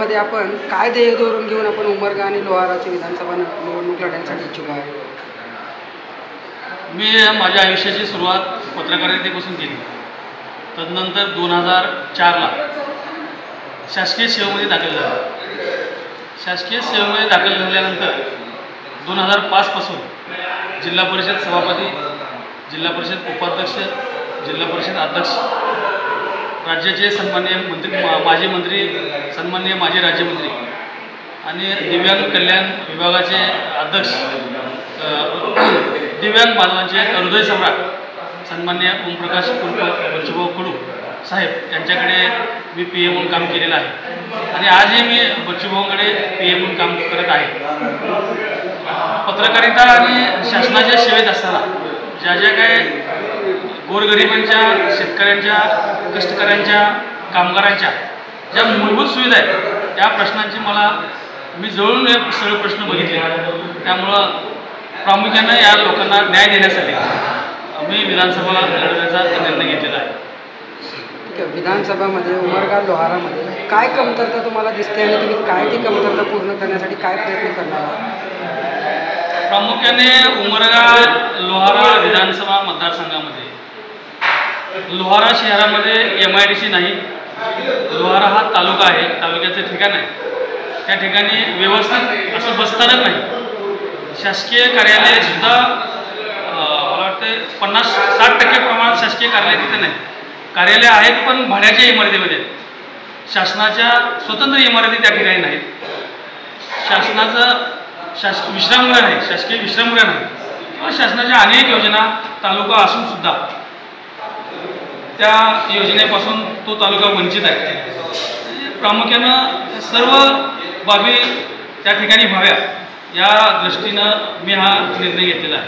विधानसभेमध्ये आपण काय ध्येय धोरण घेऊन आपण उमरगा आणि लोहाराची विधानसभा निवडणूक लढण्यासाठी इच्छुक आहे? मी माझ्या आयुष्याची सुरुवात पत्रकारितेपासून केली. तदनंतर 2004ला शासकीय सेवेमध्ये दाखल झालो. शासकीय सेवेमध्ये दाखल झाल्यानंतर 2005 पासून जिल्हा परिषद सभापती, जिल्हा परिषद उपाध्यक्ष, जिल्हा परिषद अध्यक्ष, राज्याचे सन्माननीय मंत्री, माजी मंत्री, सन्माननीय माजी राज्यमंत्री आणि दिव्यांग कल्याण विभागाचे अध्यक्ष, दिव्यांग बांधवांचे हृदय सम्राट सन्माननीय ओमप्रकाश बच्चूभाऊ कडू साहेब यांच्याकडे मी PA म्हणून काम केलेलं आहे आणि आजही मी बच्चूभाऊंकडे PA म्हणून काम करत आहे. पत्रकारिता आणि शासनाच्या सेवेत असताना ज्या ज्या काय गोरगरिबांच्या, शेतकऱ्यांच्या, कष्टकऱ्यांच्या, कामगारांच्या ज्या मूलभूत सुविधा आहेत त्या प्रश्नांची मी जवळून सगळे प्रश्न बघितले. त्यामुळं प्रामुख्यानं या लोकांना न्याय देण्यासाठी मी विधानसभा लढवण्याचा निर्णय घेतलेला आहे. ठीक आहे. विधानसभामध्ये उमरगा लोहारामध्ये काय कमतरता तुम्हाला दिसते आणि तुम्ही काय ती कमतरता पूर्ण करण्यासाठी काय प्रयत्न करणार आहात? प्रामुख्याने उमरगा लोहारा विधानसभा मतदारसंघामध्ये लोहारा शहरामध्ये MIDC नाही. लोहारा हा तालुका आहे, तालुक्याचं ठिकाण आहे. त्या ठिकाणी व्यवस्थित असं बसस्थानक नाही. शासकीय कार्यालय सुद्धा मला वाटतं 50-60% प्रमाणात शासकीय कार्यालय तिथे नाही. कार्यालय आहेत पण भाड्याच्या इमारतीमध्ये आहेत. शासनाच्या स्वतंत्र इमारती त्या ठिकाणी नाहीत. शासनाचं विश्रामगृह नाही, शासकीय विश्रामगृह नाही किंवा शासनाच्या अनेक योजना तालुका असून सुद्धा त्या योजनेपासून तो तालुका वंचित आहे. प्रामुख्यानं सर्व बाबी त्या ठिकाणी व्हाव्या या दृष्टीनं मी हा निर्णय घेतलेला आहे.